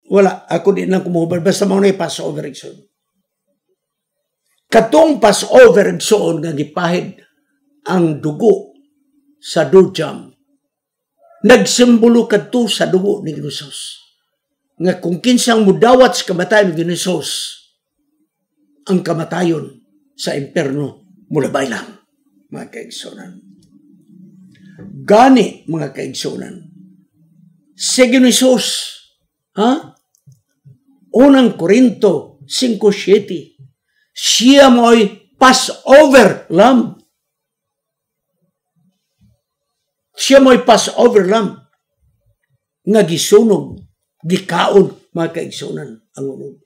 wala, ako di lang kumuhubad, basta mo na Passover igsoon. Katong Passover igsoon nga gipahid ang dugo sa dujam, nagsimbolo kadto sa dugo ni Hesus. Nga kung kinsang mudawat sa kamatayon ni Hesus, ang kamatayon sa imperno mulabay lang, mga kaigsunan. Gani, mga kaigsunan, si Hesus, unang Korinto 5:7, siya mo'y Passover lamb. Siya mo'y Passover lamb nga gisunog, gikaon, mga kaigsunan, ang unog.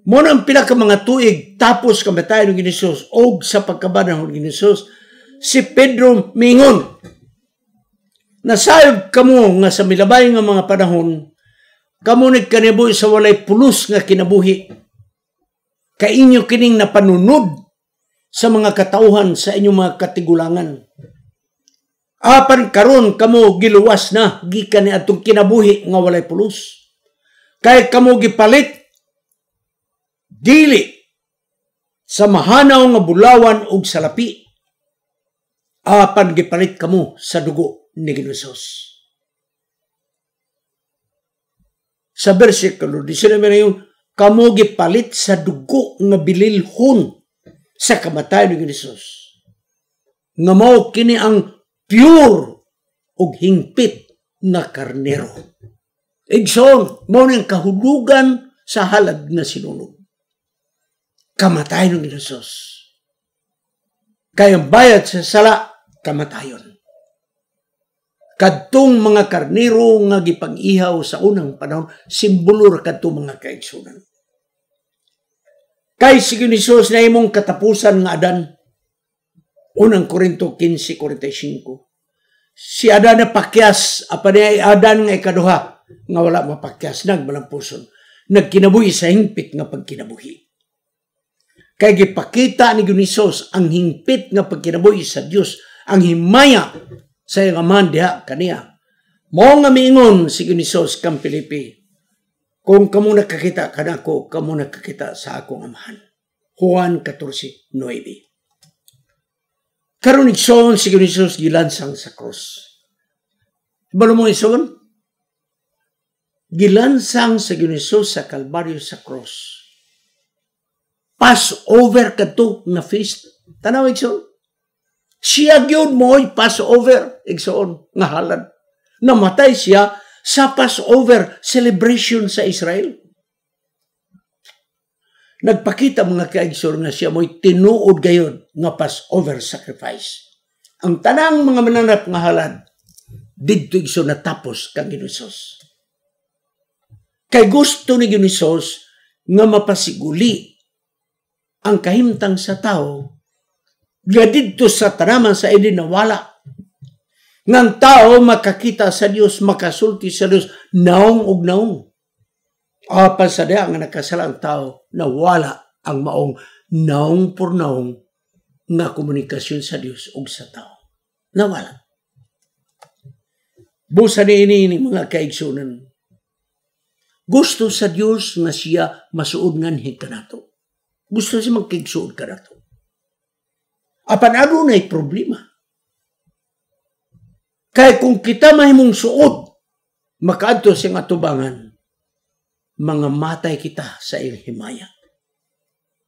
Muna ang pinaka mga tuig tapos kamatayon ng Hesus o sa pagkabanahon ng Hesus, si Pedro mingon, nasayod kamo nga sa milabay nga mga panahon, kamo nagkanibuhi sa walay pulos nga kinabuhi, kainyo kining napanunod sa mga katauhan sa inyong mga katigulangan. Apan karon kamo giluwas na gikan ni atong kinabuhi nga walay pulos. Kay kamo gipalit dili sa mahanaw nga bulawan ug salapi. Apan gipalit kamo sa dugo ni Hesus. Sa bersikulo 19 yung kamo gipalit sa dugo nga bililhon sa kamatayon ni Hesus. Nga mao kini ang pure ug hingpit na karnero. Igsoon, mao ning kahulugan sa halad nga sinunog. Kamatayon ng Hesus. Kaya bayad sa sala, kamatayon. Kadtong mga karnero nga gipag-ihaw sa unang panahon, simbolo ra kadtong mga kaigsunan. Kay si Hesus na imong katapusan nga adan, unang Korinto 15:45. Si Adan na pakyas, apan Adan nga ikaduha, nga wala mapakyas, nagmalampuson, nagkinabuhi sa hingpit nga pagkinabuhi. Kay gipakita ni Hesus ang hingpit nga pagkinabuhi sa Dios, ang himaya sa iyang amahan diha kaniya. Mao nga miingon si Hesus kang Filipi, kung kamo nakakita kanako, kamo nakakita sa akong amahan. Juan 14:9. Karon igsoon si Hesus gilansang sa cross. Balo mo igsoon? Gilansang si Hesus sa Kalbaryo sa cross. Passover kadto nga feast. Tanaw igsoon. Siya gyud mo'y Passover igsoon nga halad. Namatay siya sa Passover celebration sa Israel. Nagpakita mga kaigsoon nga siya mo'y tinuod gayon nga Passover sacrifice. Ang tanang mga mananap nga halad, didto igsoon natapos kang Hesus. Kay gusto ni Hesus nga mapasiguli ang kahimtang sa tao, nga didto sa tanaman sa ili nawala. Ngang tao makakita sa Dios, makasulti sa Dios, naong ug naong. Apan sa diha nga nakasala ang tao, nawala ang maong naong por naong nga komunikasyon sa Dios ug sa tao. Nawala. Busa ni ini mga kaigsunan. Gusto sa Dios nga siya masuod nganhi kanato. Gusto siya magkaigsuod kanato. Apan adunay problema. Kaya kung kita mahimong suod, makaadto siyang atubangan, mga matay kita sa iyong himaya.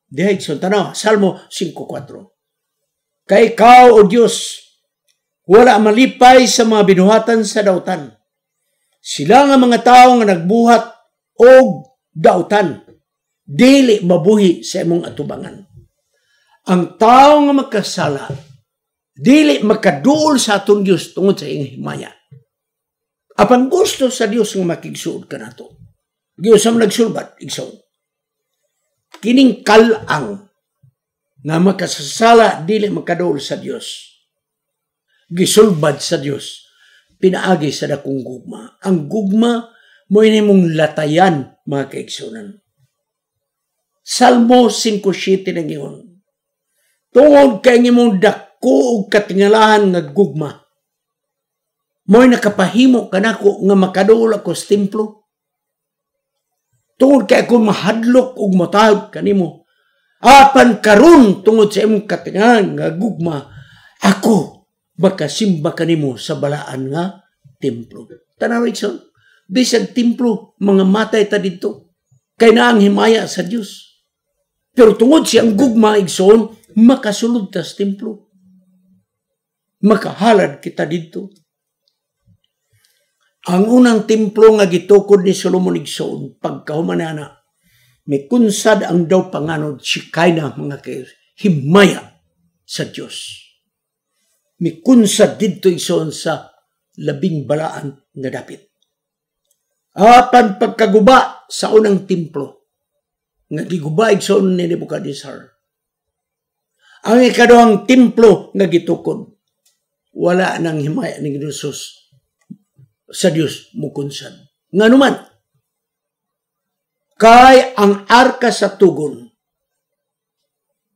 Dihig so tanaw, Salmo 5:4. Kay ikaw, O Diyos, wala malipay sa mga binuhatan sa dautan. Sila nga mga tao nga nagbuhat o dautan, dili mabuhi sa imong atubangan. Ang tao nga magkasala, dili makaduol sa atong Diyos tungod sa iyong himaya. Apan gusto sa Diyos nga makigsuod ka na to. Diyos ang nagsulbat, igsoon. Kining kalang nga makasasala, dili makaduol sa Diyos. Gisulbad sa Diyos, pinaagi sa dakong gugma. Ang gugma, mo mong latayan, mga kaigsunan. Salmo 5:7 na giyon. Tungod kay imong dako ug katingalahan nga gugma, mo'y nakapahimo kanako nga makaduol ako sa templo, tungod kay ako mahadlok ug matahog kanimo. Apan karon tungod sa imong katingan nga gugma, ako makasimba kanimo sa balaan nga templo. Tanaw igsoon, bisag templo, mga matay ta dito. Kay na ang himaya sa Dios. Pero tungod siyang gugma igsoon, makasulod ta sa templo. Makahalad kita dito. Ang unang templo nga gitukod ni Solomon igsoon, pagkahuman na, may kunsad ang daw panganod si Kaina mga himaya sa Diyos. May kunsad dito igsoon sa labing balaan nga dapit. Apan pagkaguba sa unang templo, nga giguba igsoon ni Nebuchadnezzar. Ang ikaduhang templo nga gitukod, wala nang himaya ni Jesus sa Diyos mukunsad. Nga naman, kay ang arka sa tugon,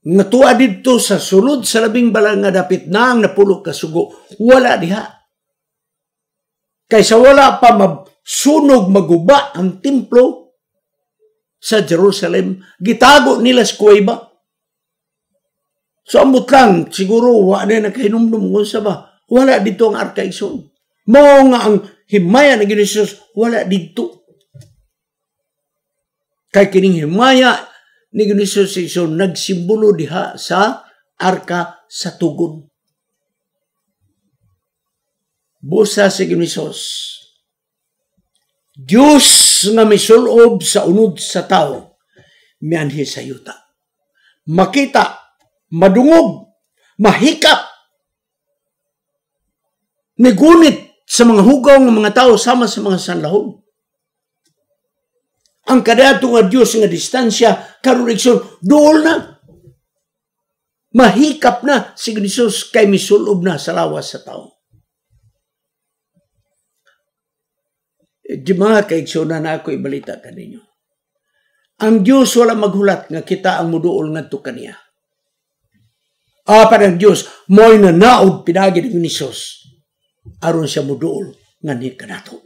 nga tuwa dito sa sulod sa labing balang nga dapit na ang napulo ka sugo, wala diha. Kaysa wala pa sunog maguba ang templo sa Jerusalem, gitago nila sa kuweba. So ambot lang, siguro wala na nakahinumdum kung sa ba, wala dito ang arka igsoon. Mao nga ang himaya na Ginoo wala dito. Kay kining himaya ni Ginoo nagsimbolo diha sa arka sa tugon. Busa si Ginoo Diyos nga misulob sa unod sa tao, mianhi sa yuta. Makita, madungog, mahikap, nigunit sa mga hugaw ng mga tao sama sa mga sanlahon. Ang kadato nga Diyos nga distansya, karon igsoon, dool na. Mahikap na si Jesus kay misulob na sa lawas sa tao. Di mga kaigsunan na ako ibalita kaninyo. Ang Diyos wala maghulat nga kita ang muduol ngadto kaniya. Apan ang Diyos mo'y nanaod pinagi ni Jesus aron siya muduol nga ni kanato.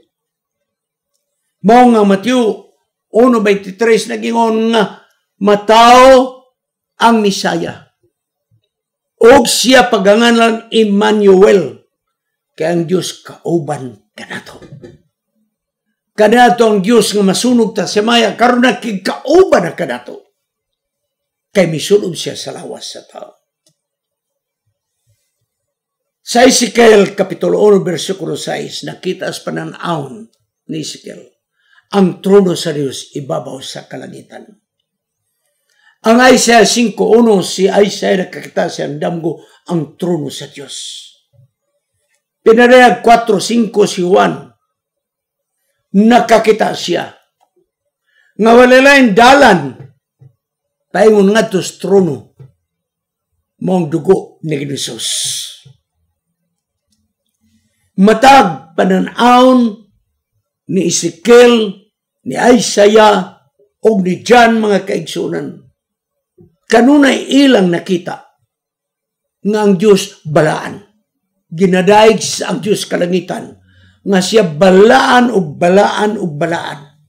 Mao nga Mateo 1:23 nagingon nga matao ang Misaya. Og siya pagangalan Emmanuel, kay ang Diyos kauban kanato. Kanato ang Diyos nga masunog ta sa maya, karon nakikauban na kanato. Kay misunog siya sa lawas sa tao. Sa Ezekiel Kapitulo 1, versikulo 6, nakita sa pananawon ni Ezekiel ang trono sa Diyos ibabaw sa kalangitan. Ang Isaiah 5:1, si Isaiah nakakita siya ang damgo ang trono sa Diyos. Pinarehag 4:5 si Juan, nakakita siya nga wala lain dalan paingon ngadto sa trono mong dugo ni Jesus. Matag pananawon ni Ezekiel, ni Isaiah, o ni John mga kaigsunan. Kanunay ilang nakita nga ang Diyos balaan. Ginadaig sa ang Diyos kalangitan nga siya balaan o balaan o balaan.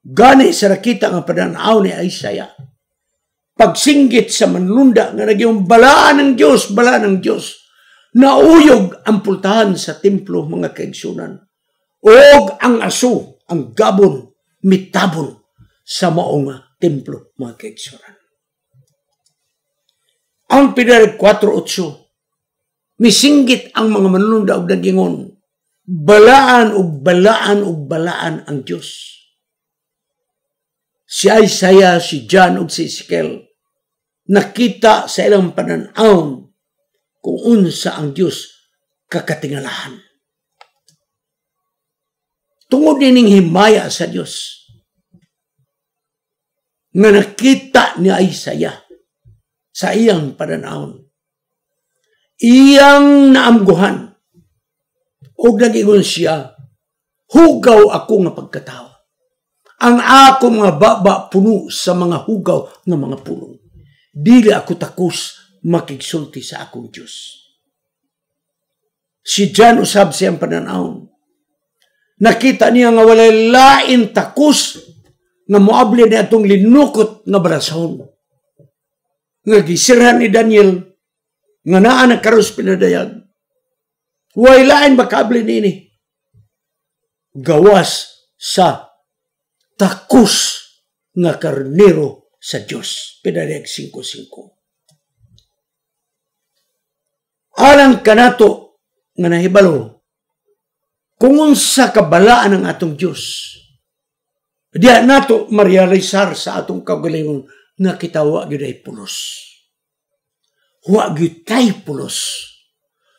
Gani sa nakita nga pananaw ni Isaiah. Pagsinggit sa manlunda nga naging balaan ng Diyos, balaan ng Diyos. Nauyog ang pultahan sa templo mga kaigsunan. Og ang aso, ang gabon, mitabon sa maong templo mga kaigsunan. Ang pinarag 4:8, misinggit ang mga manlunda og nagingon, balaan og balaan og balaan ang Diyos. Si Isaiah, si John ug si Ezekiel nakita sa ilang pananawon kung unsa ang Diyos kakatingalahan. Tungod nining himaya sa Diyos nga nakita ni Isaiah sa iyang pananawon, iyang naamguhan o nagingon siya, hugaw ako nga pagkatao. Ang ako mga baba puno sa mga hugaw ng mga pulong. Dili ako takos makigsulti sa akong Diyos. Si John usab siyang pananawon. Nakita niya nga walay lain takos nga moable na atong linukot nga balason. Nga gisirhan ni Daniel nga naa na karos pinadayag. Huwag lain makable nini. Gawas sa takus nga karnero sa Diyos. Pinadayag 5:5. Alang kanato nga nahibalo, kung unsa kabalaan ng atong Diyos, diya nato marealisar sa atong kagalingon nga kita wa gyud ay pulos. Wa gyud tay pulos.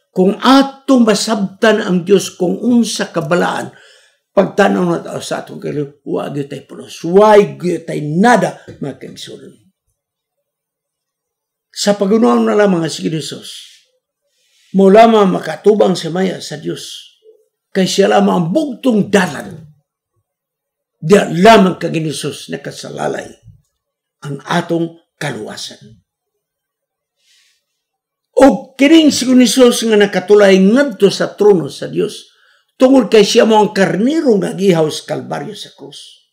Kung atong masabtan ang Diyos kung unsa kabalaan, pagtanaw nato sa atong kagalingon, wa gyud tay pulos. Wa gyud tay nada mga kaigsunan. Sa pagunaon na lamang nga si Jesus, mo lamang makatubang sa maya sa Diyos. Kay siya lamang ang bugtong dalan. Diya lamang kag Jesus na kasalalay ang atong kaluwasan. O kining si Jesus nga nakatulay ngadto sa trono sa Diyos, tungod kay siya mo ang karnero nga gihaw sa Kalbaryo sa krus.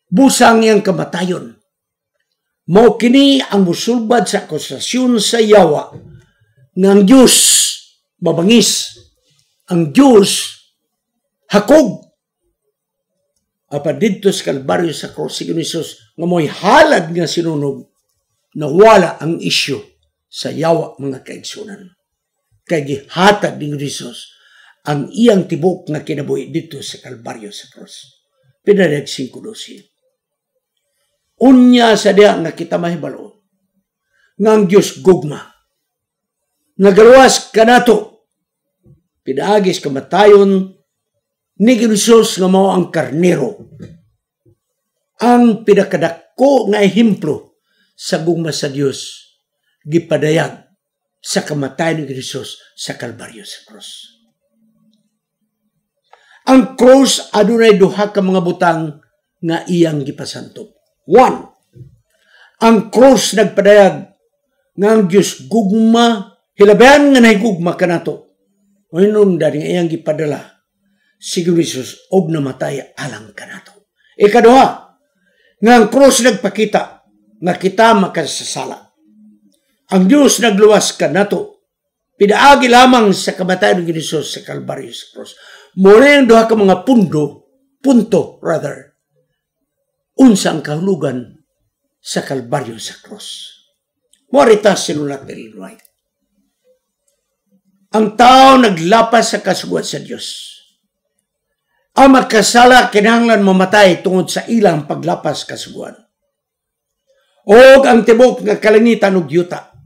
Busang iyang kamatayon. Mao kini ang musulbad sa akusasyon sa yawa nga ang Diyos mabangis, ang Diyos hakog. Apa dito sa Kalbaryo sa krus si Jesus nga mo'y halad nga sinunog na wala ang isyu sa yawa mga kaigsunan. Kay gihatag ni Jesus ang iyang tibok nga kinabuhi dito sa Kalbaryo sa krus. Pinadayag 5:12. Unya sa diha nga kita mahibalo nga ang Diyos gugma. Nagaluwas kanato, pinaagis kamatayon ni Jesus nga mao ang karnero. Ang pinakadako nga ehemplo sa gugma sa Dios gipadayag sa kamatayon ni Jesus sa Kalbaryo sa krus. Ang krus adunay duha ka mga butang nga iyang gipasantop. 1. Ang krus nagpadayag nga ang Dios gugma, hilabihan nga nahigugma kanato. Ngayon dahil nga iyang gipadala si Jesus og namatay alang kanato. Ikaduha, nga ang krus nagpakita nga kita makasasala. Ang Diyos nagluwas kanato. Pinaagi lamang sa kamatayon ni Jesus sa Kalbaryo sa krus. Muna yung duha ka mga punto, unsa ang kahulugan sa Kalbaryo sa krus. Moritas sinulat ni White. Ang tao naglapas sa kasugat sa Diyos. Ang magkasala kinahanglan mamatay tungod sa ilang paglapas kasuguan. O ang tibok nga kalangitan ug yuta.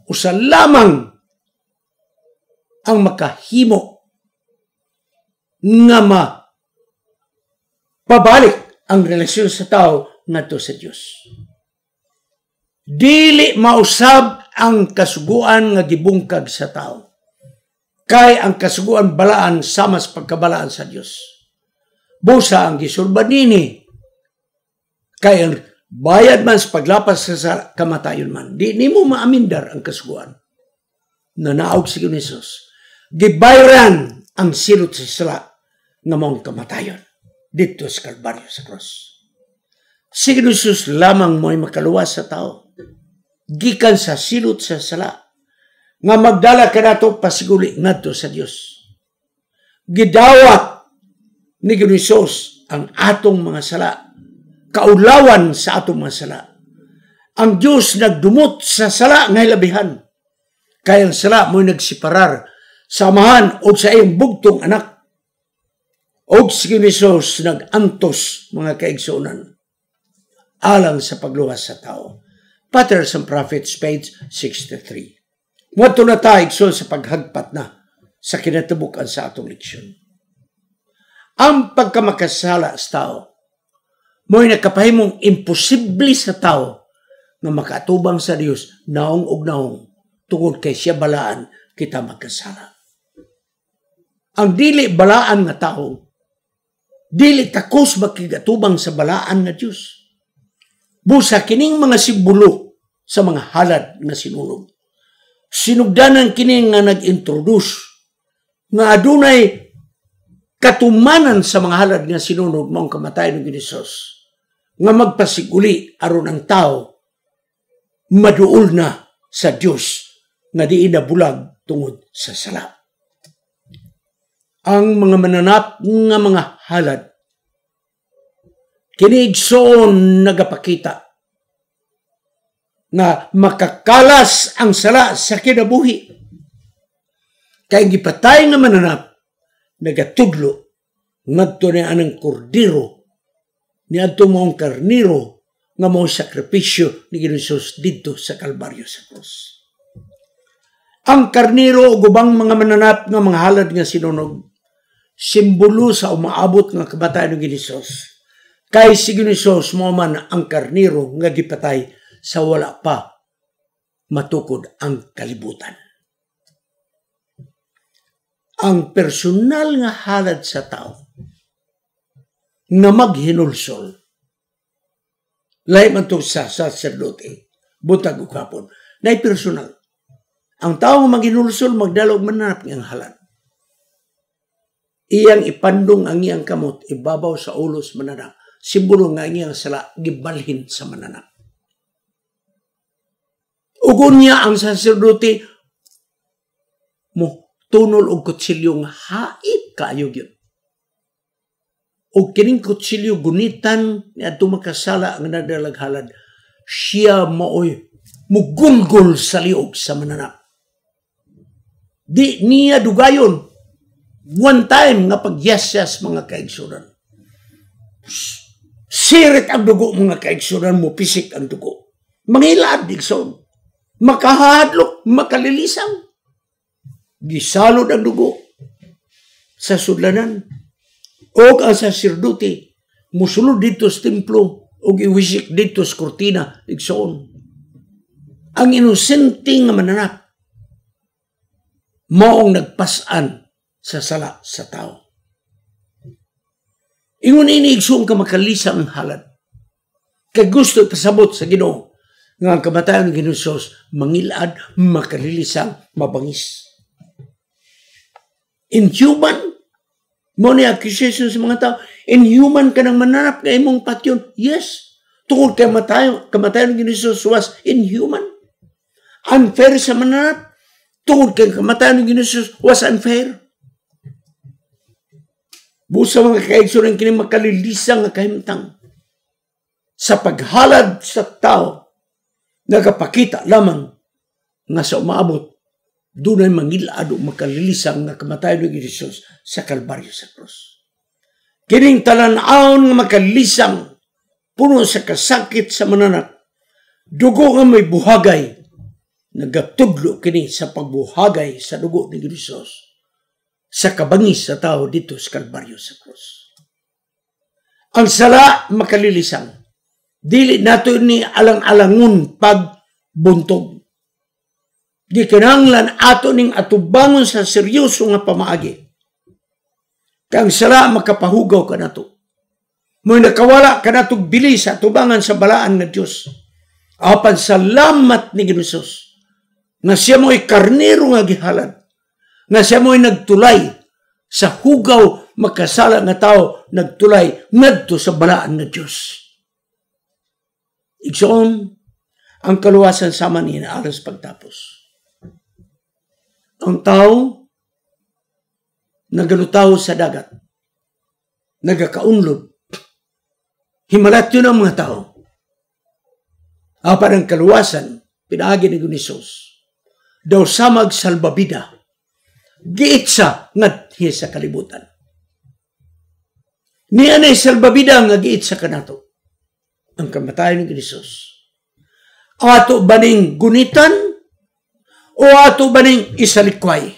Usa lamang ang makahimo nga pabalik ang relasyon sa tao ngadto sa Dios. Dili mausab ang kasuguan nga gibungkag sa tao. Kay ang kasuguan balaan sama sa pagkabalaan sa Dios. Busa ang gisulbad nini. Kay ang bayad man sa paglapas sa kamatayon man. Di mo maamindar ang kasuguan. Nanaog si Jesus. Gibayran ang silot sa sala nga mong kamatayon dito sa Kalbaryo sa krus. Si Jesus lamang mo'y makaluwas sa tao. Gikan sa silot sa sala nga magdala ka nato pasiguli ngadto sa Dios. Gidawat ni Jesus ang atong mga sala, kaulawan sa atong mga sala. Ang Dios nagdumot sa sala nga hilabihan. Kaya ang sala mo'y nagsiparar samahan o sa iyong bugtong anak. O si Jesus nagantos mga kaigsunan alang sa pagluwas sa tao. Patters and Prophets, page 63. Wato na tayo sa paghagpat na sa kinatabukan sa atong leksyon. Ang pagkamakasala sa tao mo'y nakapahimong imposible sa tao na makatubang sa Dios naong ug naong tungod kay siya balaan kita magkasala. Ang dili balaan nga tao, dili takos makigatubang sa balaan nga Dios. Busa kining mga simbolo sa mga halad nga sinunog. Sinugdanan kini nga nag-introduce nga adunay katumanan sa mga halad nga sinunog maong kamatayon ng Hesus nga magpasiguli aron ang tao maduol na sa Dios nga di inabulag tungod sa sala. Ang mga mananap nga mga halad kini igsoon nagapakita na makakalas ang sala sa kinabuhi. Kaya gipatay nga mananap nagatudlo ngadto ni anang kordero ni adto maong karniro nga mao sakripisyo ni Hesus didto sa Kalbaryo sa krus. Ang karniro o gubang mga mananap nga mga halad nga sinunog simbolo sa umaabot nga kamatayon ni Hesus. Kay si Hesus mo man ang karniro nga gipatay sa wala pa matukod ang kalibutan. Ang personal nga halad sa tao nga maghinulsol lahi man to sa sacerdote buntag ug hapon nay personal. Ang tao nga maghinulsol magdalog mananap ng halad. Iyang ipandong ang iyang kamot ibabaw sa ulos mananap. Simbolo nga ang iyang sala gibalhin sa mananap. Ugon niya ang sacerdote mo tunol og kutsilyo nga hait kaayo gyud. Og kining kutsilyo gunitan ni adto makasala ang nadalag halad, siya maoy mugulgol sa liog sa mananap. Di niya dugayon one time nga pagyasyas mga kaigsunan. Sirit ang dugo mga kaigsunan mo, pisik ang dugo. Mangilad digson. Makahadlok, makalilisang. Gisalod ang dugo sa sudlanan. O ang sacerdote, musulod dito sa templo o iwisik dito sa kortina, igsoon. Ang inosenteng nga mananap, maong nagpasan sa sala sa tao. Ingon ini igsoon ka makalisang ang halad. Kay gusto pasabot sa Ginoo nga ang kamatayon ng Hesus mangilad, makalilisang, mabangis. Inhuman, mo ni accusation sa mga tao, inhuman ka ng mananap na imong patyon. Yes, tungkol kay kamatayon ng Hesus was inhuman. Unfair sa mananap, tungkol kay kamatayon ng Hesus was unfair. Busa mga kaigsunan kini makalilisang nga kahimtang sa paghalad sa tao nagapakita lamang nga sa umaabot dunay mangilad o makalilisang nga kamatayon ni Hesus sa Kalbaryo sa krus. Kining talan-aon nga makalilisang puno sa kasakit sa mananap, dugo nga may buhagay, nagatudlo kini sa pagbuhagay sa dugo ni Hesus sa kabangis sa tao dito sa Kalbaryo sa krus. Ang sala makalilisang, dili nato ni alang-alangon pagbuntog. Di kinahanglan ato ning atubangon sa seryoso nga pamaagi. Kang sala makapahugaw ka nato. Mo'y nakawala ka natong bili sa atubangan sa balaan nga Dios. Apan salamat ni Hesus na siya mo'y karnero nga gihalad, nga siya mo'y nagtulay sa hugaw makasala nga tao, nagtulay ngadto sa balaan nga Dios. Igsoon ang kaluwasan sama ni alas pagtapos. Ang tao nagalutaw sa dagat, nagakaunlod, himalat yun ang mga tao. Apan ang kaluwasan, pinaagi ni Hesus, daw samag salbabida, giitsa ngadhi sa kalibutan. Niya na salbabida nga giitsa kanato. Ang kamatayon ni Hesus. Ato baning gunitan o ato baning isalikway?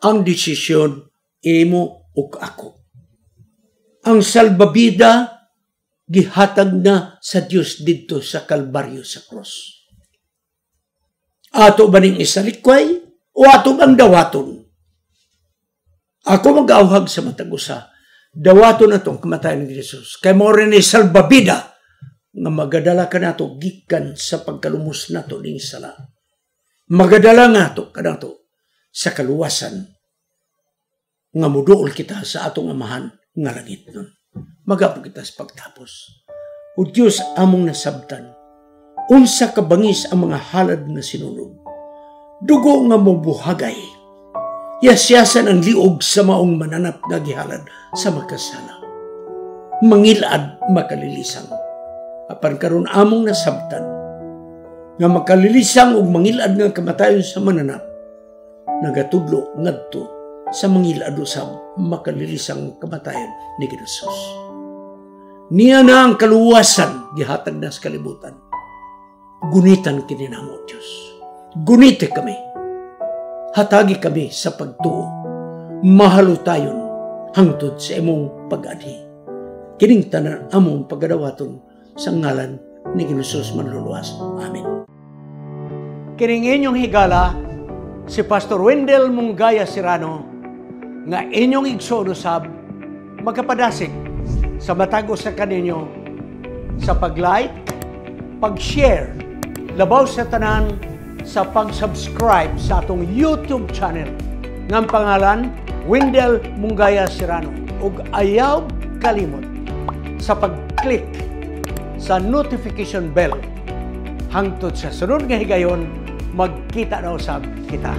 Ang desisyon imo ug ako. Ang salbabida gihatag na sa Dios didto sa Kalbaryo sa krus. Ato baning isalikway o ato bang dawaton? Ako mag-auhag sa matag usa. Dawaton na itong kamatayon ni Hesus. Kay mo rin salbabida nga magadala ka nato gikan sa pagkalumos nato ning sala. Magadala nga to kanato sa kaluwasan nga muduol kita sa atong amahan nga langit nun. Magapo kita sa pagtapos. O Diyos among nasabtan, unsa kabangis ang mga halad na sinunog. Dugo nga mobuhagay. Yasyasan ang liog sa maong mananap nga gihalad sa makasala. Mangilad makalilisang. Apan karon among nasabtan, nga makalilisang ug mangilad nga kamatayon sa mananap, nagatudlo ngadto sa mangilad usab makalilisang kamatayon ni Jesus. Niya na ang kaluwasan gihatag na sa kalibutan. Gunitan kini namo Dios. Gunite kami. Hatagi kami sa pagtuo. Mahalutayon hangtod sa imong pag-anhi. Kining tanan among pagadawaton sa ngalan ni Jesus manluluwas. Amen. Kining inyong higala si Pastor Wendell Munggaya Serrano nga inyong igsoon usab magkapadasig sa matag sa kaninyo sa pag-like, pag-share, labaw sa tanan sa pag-subscribe sa atong YouTube channel ng pangalan Wendell Munggaya Serrano ug ayaw kalimot sa pag-click sa notification bell hangtod sa sunod nga higayon magkita na usab kita.